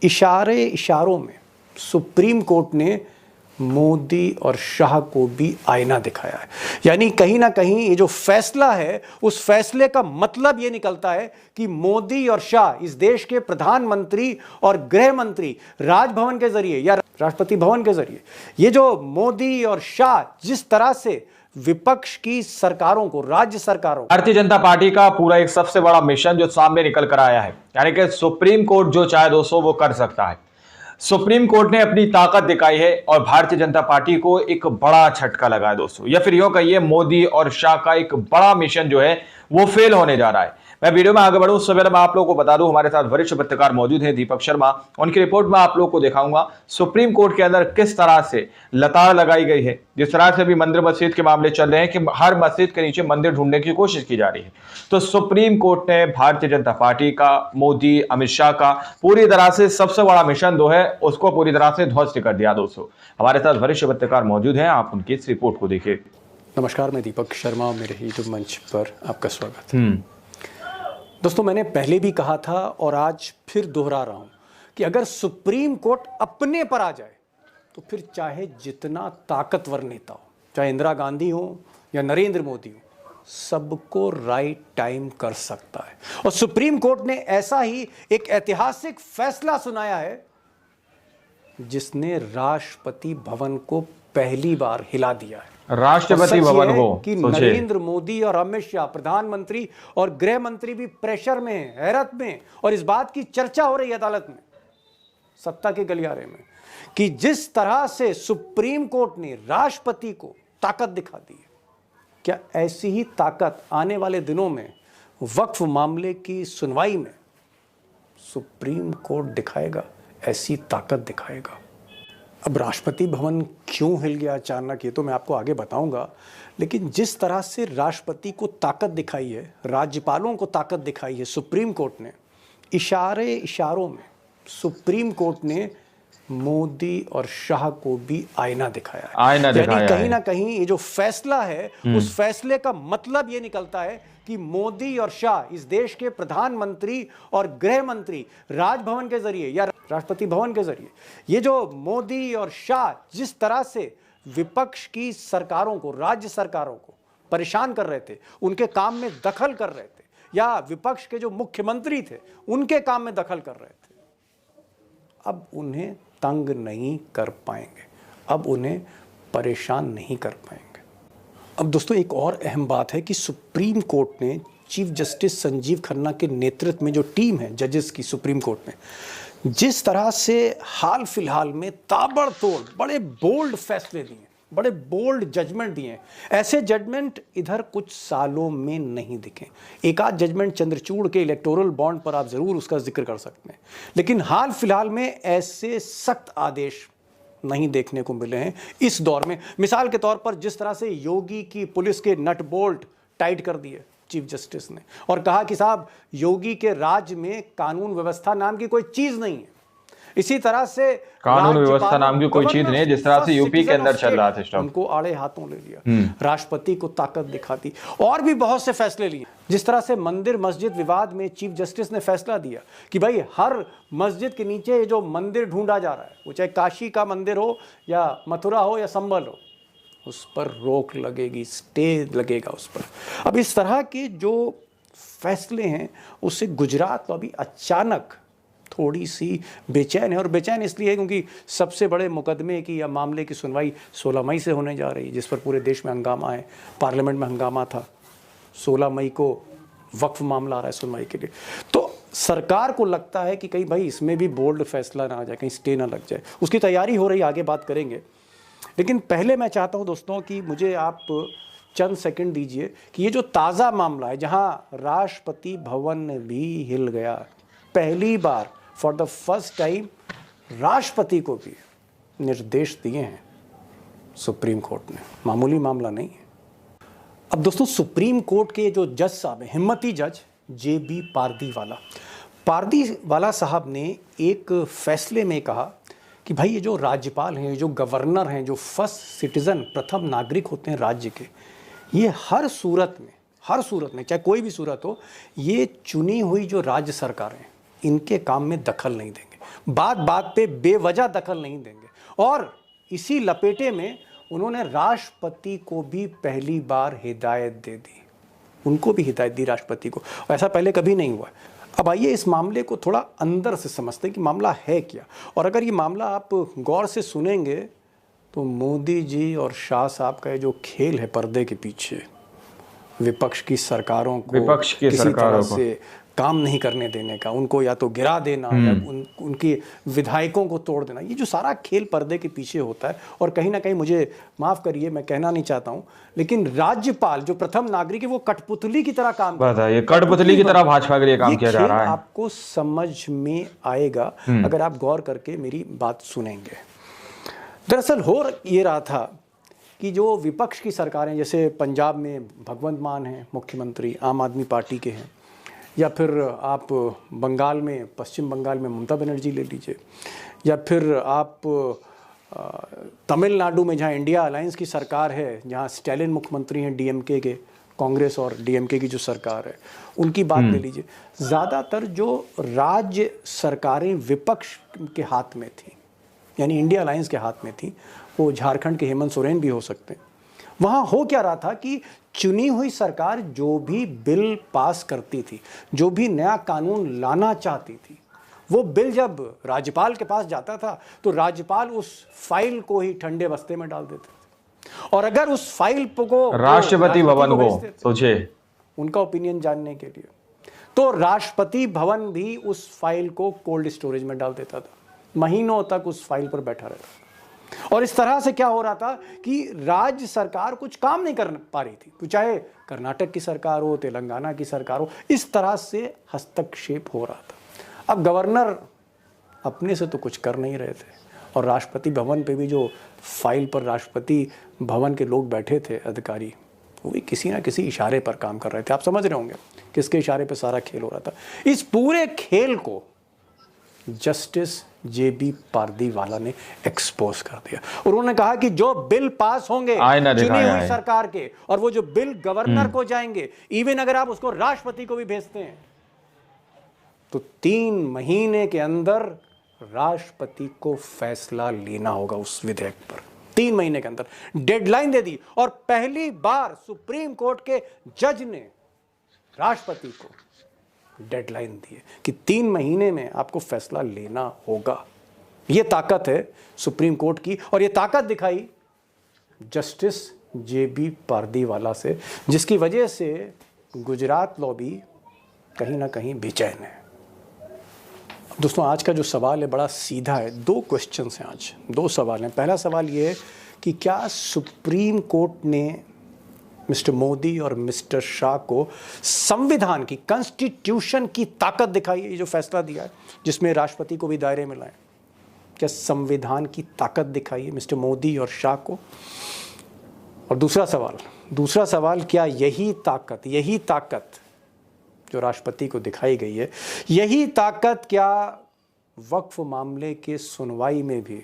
इशारे इशारों में सुप्रीम कोर्ट ने मोदी और शाह को भी आईना दिखाया है। यानी कहीं ना कहीं ये जो फैसला है, उस फैसले का मतलब ये निकलता है कि मोदी और शाह इस देश के प्रधानमंत्री और गृह मंत्री राजभवन के जरिए या राष्ट्रपति भवन के जरिए, ये जो मोदी और शाह जिस तरह से विपक्ष की सरकारों को, राज्य सरकारों, भारतीय जनता पार्टी का पूरा एक सबसे बड़ा मिशन जो सामने निकल कर आया है, यानी कि सुप्रीम कोर्ट जो चाहे दोस्तों वो कर सकता है। सुप्रीम कोर्ट ने अपनी ताकत दिखाई है और भारतीय जनता पार्टी को एक बड़ा झटका लगा है दोस्तों, या फिर यूं कहिए मोदी और शाह का एक बड़ा मिशन जो है वो फेल होने जा रहा है। मैं वीडियो में आगे बढ़ूं उससे पहले मैं आप लोगों को बता दूं, हमारे साथ वरिष्ठ पत्रकार मौजूद हैं दीपक शर्मा। उनकी रिपोर्ट में आप लोगों को दिखाऊंगा सुप्रीम कोर्ट के अंदर किस तरह से लताड़ लगाई गई है। जिस तरह से भी मंदिर मस्जिद के मामले चल रहे हैं कि हर मस्जिद के नीचे मंदिर ढूंढने की कोशिश की जा रही है, तो सुप्रीम कोर्ट ने भारतीय जनता पार्टी का, मोदी अमित शाह का पूरी तरह से सबसे बड़ा मिशन जो है उसको पूरी तरह से ध्वस्त कर दिया। दोस्तों हमारे साथ वरिष्ठ पत्रकार मौजूद हैं, आप उनकी इस रिपोर्ट को देखिए। नमस्कार, मैं दीपक शर्मा, मेरे यूट्यूब मंच पर आपका स्वागत है। दोस्तों मैंने पहले भी कहा था और आज फिर दोहरा रहा हूं कि अगर सुप्रीम कोर्ट अपने पर आ जाए तो फिर चाहे जितना ताकतवर नेता हो, चाहे इंदिरा गांधी हो या नरेंद्र मोदी हो, सबको राइट टाइम कर सकता है। और सुप्रीम कोर्ट ने ऐसा ही एक ऐतिहासिक फैसला सुनाया है जिसने राष्ट्रपति भवन को पहली बार हिला दिया है। राष्ट्रपति भवन हो कि नरेंद्र मोदी और अमित शाह, प्रधानमंत्री और गृह मंत्री भी प्रेशर में, हैरत में, और इस बात की चर्चा हो रही है अदालत में, सत्ता के गलियारे में, कि जिस तरह से सुप्रीम कोर्ट ने राष्ट्रपति को ताकत दिखा दी है, क्या ऐसी ही ताकत आने वाले दिनों में वक्फ मामले की सुनवाई में सुप्रीम कोर्ट दिखाएगा? ऐसी ताकत दिखाएगा। अब राष्ट्रपति भवन क्यों हिल गया अचानक, ये तो मैं आपको आगे बताऊंगा, लेकिन जिस तरह से राष्ट्रपति को ताकत दिखाई है, राज्यपालों को ताकत दिखाई है सुप्रीम कोर्ट ने, इशारे इशारों में सुप्रीम कोर्ट ने मोदी और शाह को भी आईना दिखाया है। यानी कहीं ना कहीं ये जो फैसला है, उस फैसले का मतलब ये निकलता है कि मोदी और शाह इस देश के प्रधानमंत्री और गृह मंत्री राजभवन के जरिए या राष्ट्रपति भवन के जरिए, ये जो मोदी और शाह जिस तरह से विपक्ष की सरकारों को, राज्य सरकारों को परेशान कर रहे थे, उनके काम में दखल कर रहे थे, या विपक्ष के जो मुख्यमंत्री थे उनके काम में दखल कर रहे थे, अब उन्हें तंग नहीं कर पाएंगे, अब उन्हें परेशान नहीं कर पाएंगे। अब दोस्तों एक और अहम बात है कि सुप्रीम कोर्ट ने चीफ जस्टिस संजीव खन्ना के नेतृत्व में जो टीम है जजेस की सुप्रीम कोर्ट में, जिस तरह से हाल फिलहाल में ताबड़तोड़ बड़े बोल्ड फैसले दिए, बड़े बोल्ड जजमेंट दिए, ऐसे जजमेंट इधर कुछ सालों में नहीं दिखे। एक आध जजमेंट चंद्रचूड़ के इलेक्टोरल बॉन्ड पर आप जरूर उसका जिक्र कर सकते हैं, लेकिन हाल फिलहाल में ऐसे सख्त आदेश नहीं देखने को मिले हैं इस दौर में। मिसाल के तौर पर जिस तरह से योगी की पुलिस के नट बोल्ट टाइट कर दिए चीफ जस्टिस ने, और कहा कि साहब योगी के राज में कानून व्यवस्था नाम की कोई चीज नहीं है। इसी तरह से कानून व्यवस्था नाम की कोई चीज नहीं, जिस तरह से यूपी के अंदर चल रहा था, उनको आड़े हाथों ले लिया, राष्ट्रपति को ताकत दिखाती, और भी बहुत से फैसले लिए। जिस तरह से मंदिर मस्जिद विवाद में चीफ जस्टिस ने फैसला दिया कि भाई हर मस्जिद के नीचे जो मंदिर ढूंढा जा रहा है, वो चाहे काशी का मंदिर हो या मथुरा हो या संभल हो, उस पर रोक लगेगी, स्टे लगेगा उस पर। अब इस तरह के जो फैसले हैं उससे गुजरात तो अभी अचानक थोड़ी सी बेचैन है, और बेचैन इसलिए है क्योंकि सबसे बड़े मुकदमे की या मामले की सुनवाई 16 मई से होने जा रही है, जिस पर पूरे देश में हंगामा है, पार्लियामेंट में हंगामा था। 16 मई को वक्फ मामला आ रहा है सुनवाई के लिए, तो सरकार को लगता है कि कहीं भाई इसमें भी बोल्ड फैसला ना आ जाए, कहीं स्टे ना लग जाए, उसकी तैयारी हो रही है, आगे बात करेंगे। लेकिन पहले मैं चाहता हूं दोस्तों कि मुझे आप चंद सेकंड दीजिए कि ये जो ताज़ा मामला है जहां राष्ट्रपति भवन भी हिल गया, पहली बार फॉर द फर्स्ट टाइम राष्ट्रपति को भी निर्देश दिए हैं सुप्रीम कोर्ट ने, मामूली मामला नहीं है। अब दोस्तों सुप्रीम कोर्ट के जो जज साहब हैं, हिम्मती जज JB पारदीवाला साहब ने एक फैसले में कहा कि भाई ये जो राज्यपाल हैं, जो गवर्नर हैं, जो फर्स्ट सिटीजन, प्रथम नागरिक होते हैं राज्य के, ये हर सूरत में चाहे कोई भी सूरत हो, ये चुनी हुई जो राज्य सरकारें इनके काम में दखल नहीं देंगे। बात बात पे बेवजह दखल नहीं देंगे। और इसी लपेटे में उन्होंने राष्ट्रपति को भी पहली बार हिदायत दे दी, उनको भी हिदायत दी राष्ट्रपति को। ऐसा पहले कभी नहीं हुआ। अब आइए इस मामले को थोड़ा अंदर से समझते हैं कि मामला है क्या। और अगर ये मामला आप गौर से सुनेंगे तो मोदी जी और शाह साहब का ये जो खेल है पर्दे के पीछे, विपक्ष की सरकारों को किसी तरह से काम नहीं करने देने का, उनको या तो गिरा देना या उनकी विधायकों को तोड़ देना, ये जो सारा खेल पर्दे के पीछे होता है। और कहीं ना कहीं, मुझे माफ करिए मैं कहना नहीं चाहता हूं, लेकिन राज्यपाल जो प्रथम नागरिक है वो कठपुतली की तरह काम कर रहा है। कठपुतली की तरह भाजपा के लिए काम किया जा रहा है। आपको समझ में आएगा अगर आप गौर करके मेरी बात सुनेंगे। दरअसल हो ये रहा था कि जो विपक्ष की सरकारें, जैसे पंजाब में भगवंत मान हैं मुख्यमंत्री, आम आदमी पार्टी के हैं, या फिर आप बंगाल में, पश्चिम बंगाल में ममता बनर्जी ले लीजिए, या फिर आप तमिलनाडु में जहां इंडिया अलायंस की सरकार है, जहां स्टैलिन मुख्यमंत्री हैं डीएमके के, कांग्रेस और डीएमके की जो सरकार है उनकी बात ले लीजिए। ज़्यादातर जो राज्य सरकारें विपक्ष के हाथ में थी, यानी इंडिया अलायंस के हाथ में थी, वो झारखंड के हेमंत सोरेन भी हो सकते हैं। वहाँ हो क्या रहा था कि चुनी हुई सरकार जो भी बिल पास करती थी, जो भी नया कानून लाना चाहती थी, वो बिल जब राज्यपाल के पास जाता था तो राज्यपाल उस फाइल को ही ठंडे बस्ते में डाल देते थे। और अगर उस फाइल को राष्ट्रपति भवन को सोचे उनका ओपिनियन जानने के लिए, तो राष्ट्रपति भवन भी उस फाइल को कोल्ड स्टोरेज में डाल देता था, महीनों तक उस फाइल पर बैठा रहता। और इस तरह से क्या हो रहा था कि राज्य सरकार कुछ काम नहीं कर पा रही थी, तो चाहे कर्नाटक की सरकार हो, तेलंगाना की सरकार हो, इस तरह से हस्तक्षेप हो रहा था। अब गवर्नर अपने से तो कुछ कर नहीं रहे थे, और राष्ट्रपति भवन पे भी जो फाइल पर राष्ट्रपति भवन के लोग बैठे थे अधिकारी, वो भी किसी ना किसी इशारे पर काम कर रहे थे। आप समझ रहे होंगे किसके इशारे पर सारा खेल हो रहा था। इस पूरे खेल को जस्टिस जेबी पारदीवाला ने एक्सपोज कर दिया। उन्होंने कहा कि जो बिल पास होंगे चुनी हुई सरकार के, और वो जो बिल गवर्नर को जाएंगे, इवन अगर आप उसको राष्ट्रपति को भी भेजते हैं, तो 3 महीने के अंदर राष्ट्रपति को फैसला लेना होगा उस विधेयक पर। 3 महीने के अंदर डेडलाइन दे दी। और पहली बार सुप्रीम कोर्ट के जज ने राष्ट्रपति को डेडलाइन दी है कि 3 महीने में आपको फैसला लेना होगा। यह ताकत है सुप्रीम कोर्ट की, और यह ताकत दिखाई जस्टिस जेबी पारदीवाला से, जिसकी वजह से गुजरात लॉबी कहीं ना कहीं बेचैन है। दोस्तों, आज का जो सवाल है बड़ा सीधा है। 2 क्वेश्चंस हैं आज, 2 सवाल हैं। पहला सवाल यह है कि क्या सुप्रीम कोर्ट ने मिस्टर मोदी और मिस्टर शाह को संविधान की, कॉन्स्टिट्यूशन की ताकत दिखाई है, ये जो फैसला दिया है जिसमें राष्ट्रपति को भी दायरे में लाए, क्या संविधान की ताकत दिखाई है मिस्टर मोदी और शाह को? और दूसरा सवाल, क्या यही ताकत जो राष्ट्रपति को दिखाई गई है, यही ताकत क्या वक्फ मामले के सुनवाई में भी,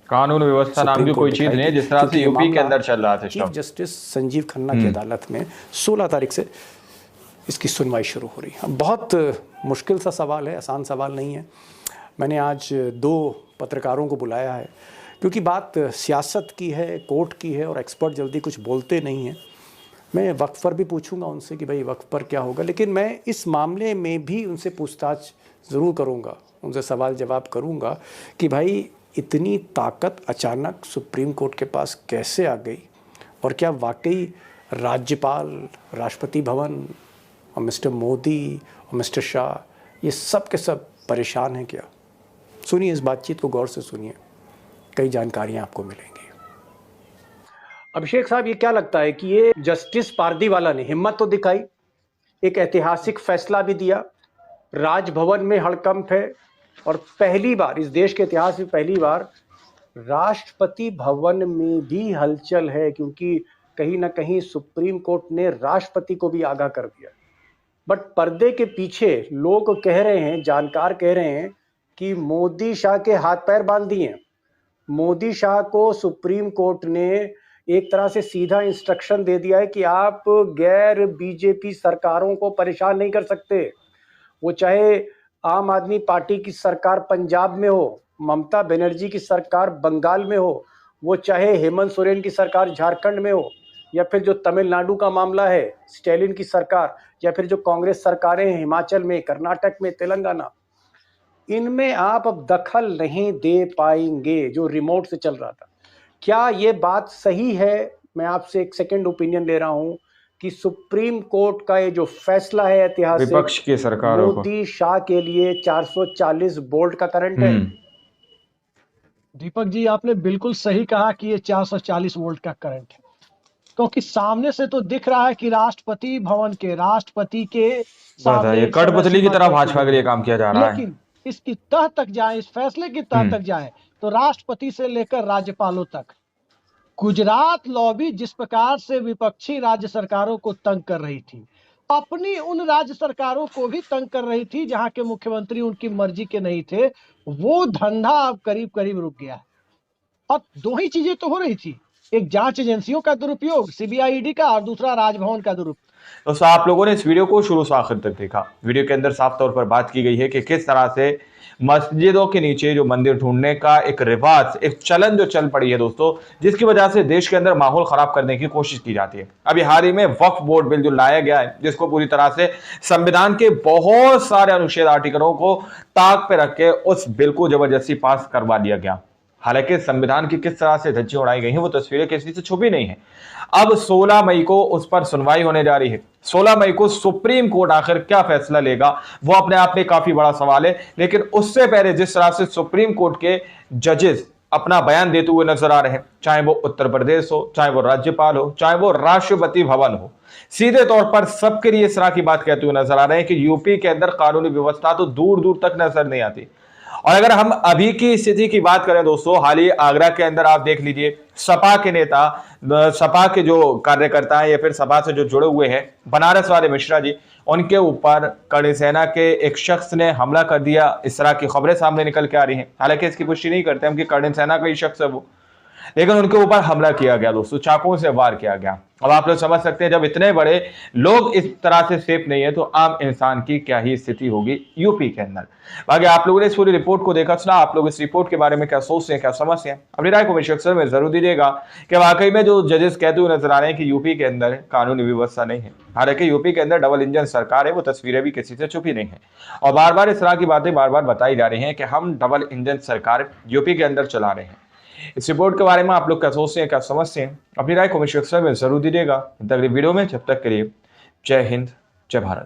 कानून व्यवस्था नाम की कोई चीज नहीं, जिस तरह से यूपी के अंदर चल रहा था, चीफ जस्टिस संजीव खन्ना की अदालत में 16 तारीख से इसकी सुनवाई शुरू हो रही है। बहुत मुश्किल सा सवाल है, आसान सवाल नहीं है। मैंने आज 2 पत्रकारों को बुलाया है, क्योंकि बात सियासत की है, कोर्ट की है, और एक्सपर्ट जल्दी कुछ बोलते नहीं हैं। मैं वक्फ पर भी पूछूंगा उनसे कि भाई वक्फ पर क्या होगा, लेकिन मैं इस मामले में भी उनसे पूछताछ ज़रूर करूंगा, उनसे सवाल जवाब करूंगा कि भाई इतनी ताकत अचानक सुप्रीम कोर्ट के पास कैसे आ गई, और क्या वाकई राज्यपाल, राष्ट्रपति भवन और मिस्टर मोदी और मिस्टर शाह ये सब के सब परेशान हैं क्या? सुनिए इस बातचीत को गौर से सुनिए, कई जानकारियां आपको मिलेंगी। अभिषेक साहब, ये क्या लगता है कि ये जस्टिस पारदीवाला ने हिम्मत तो दिखाई, एक ऐतिहासिक फैसला भी दिया, राजभवन में हड़कंप है, और पहली बार इस देश के इतिहास में पहली बार राष्ट्रपति भवन में भी हलचल है, क्योंकि कहीं ना कहीं सुप्रीम कोर्ट ने राष्ट्रपति को भी आगाह कर दिया। बट पर्दे के पीछे लोग कह रहे हैं, जानकार कह रहे हैं कि मोदी शाह के हाथ पैर बांध दिए। मोदी शाह को सुप्रीम कोर्ट ने एक तरह से सीधा इंस्ट्रक्शन दे दिया है कि आप गैर बीजेपी सरकारों को परेशान नहीं कर सकते, वो चाहे आम आदमी पार्टी की सरकार पंजाब में हो, ममता बनर्जी की सरकार बंगाल में हो, वो चाहे हेमंत सोरेन की सरकार झारखंड में हो, या फिर जो तमिलनाडु का मामला है स्टैलिन की सरकार, या फिर जो कांग्रेस सरकारें हैं हिमाचल में, कर्नाटक में, तेलंगाना, इनमें आप अब दखल नहीं दे पाएंगे जो रिमोट से चल रहा था। क्या ये बात सही है? मैं आपसे एक सेकंड ओपिनियन ले रहा हूं कि सुप्रीम कोर्ट का ये जो फैसला है ऐतिहासिक, विपक्ष की सरकारों को, मोदी शाह के लिए 440 वोल्ट का करंट है। दीपक जी, आपने बिल्कुल सही कहा कि ये 440 वोल्ट का करंट है, क्योंकि सामने से तो दिख रहा है कि राष्ट्रपति भवन के राष्ट्रपति के सामने ये कठपुतली की तरह भाजपा के लिए काम किया जा रहा है। लेकिन इसकी तह तक जाए, इस फैसले की तह तक जाए, तो राष्ट्रपति से लेकर राज्यपालों तक गुजरात लॉबी जिस प्रकार से विपक्षी राज्य सरकारों को तंग कर रही थी, अपनी उन राज्य सरकारों को भी तंग कर रही थी जहां के मुख्यमंत्री उनकी मर्जी के नहीं थे, वो धंधा अब करीब करीब रुक गया है। अब दो ही चीजें तो हो रही थी, एक जांच एजेंसियों का दुरुपयोग सीबीआई ईडी का, और दूसरा राजभवन का दुरुपयोग। दोस्तों, आप लोगों ने इस वीडियो को शुरू से आखिर तक देखा। वीडियो के अंदर साफ तौर पर बात की गई है कि किस तरह से मस्जिदों के नीचे जो मंदिर ढूंढने का एक रिवाज, एक चलन जो चल पड़ी है दोस्तों, जिसकी वजह से देश के अंदर माहौल खराब करने की कोशिश की जाती है। अभी हाल ही में वक्फ बोर्ड बिल जो लाया गया है, जिसको पूरी तरह से संविधान के बहुत सारे अनुच्छेद आर्टिकलों को ताक पे रख के उस बिल को जबरदस्ती पास करवा दिया गया। हालांकि संविधान की किस तरह से धज्जियां उड़ाई गई हैं वो तस्वीरें किसी से छुपी नहीं है। अब 16 मई को उस पर सुनवाई होने जा रही है। 16 मई को सुप्रीम कोर्ट आखिर क्या फैसला लेगा वो अपने आप में काफी बड़ा सवाल है। लेकिन उससे पहले जिस तरह से सुप्रीम कोर्ट के जजेस अपना बयान देते हुए नजर आ रहे हैं, चाहे वो उत्तर प्रदेश हो, चाहे वो राज्यपाल हो, चाहे वो राष्ट्रपति भवन हो, सीधे तौर पर सबके लिए इस तरह की बात कहते हुए नजर आ रहे हैं कि यूपी के अंदर कानूनी व्यवस्था तो दूर दूर तक नजर नहीं आती। और अगर हम अभी की स्थिति की बात करें दोस्तों, हाल ही आगरा के अंदर आप देख लीजिए, सपा के नेता, सपा के जो कार्यकर्ता हैं या फिर सपा से जो जुड़े हुए हैं, बनारस वाले मिश्रा जी, उनके ऊपर कड़ी सेना के एक शख्स ने हमला कर दिया। इस तरह की खबरें सामने निकल के आ रही हैं। हालांकि इसकी पुष्टि नहीं करते हम कि कड़ी सेना का ही शख्स है वो, लेकिन उनके ऊपर हमला किया गया दोस्तों, चाकुओं से वार किया गया। अब आप लोग समझ सकते हैं, जब इतने बड़े लोग इस तरह से सेफ नहीं है तो आम इंसान की क्या ही स्थिति होगी यूपी के अंदर। बाकी आप लोगों ने इस पूरी रिपोर्ट को देखा सुना, आप लोग इस रिपोर्ट के बारे में क्या सोचते हैं, क्या समझते हैं, अपनी राय कमेंट सेक्शन में जरूर दीजिएगा कि वाकई में जो जजेस कहते हुए नजर आ रहे हैं कि यूपी के अंदर कानूनी व्यवस्था नहीं है। हालांकि यूपी के अंदर डबल इंजन सरकार है, वो तस्वीरें भी किसी से छुपी नहीं है और बार बार इस तरह की बातें बार बार बताई जा रही हैं कि हम डबल इंजन सरकार यूपी के अंदर चला रहे हैं। इस रिपोर्ट के बारे में आप लोग क्या सोचते हैं, क्या समझते हैं, अपनी राय कमेंट सेक्शन में जरूर दीजिएगा। अगली वीडियो में, जब तक के लिए जय हिंद, जय भारत।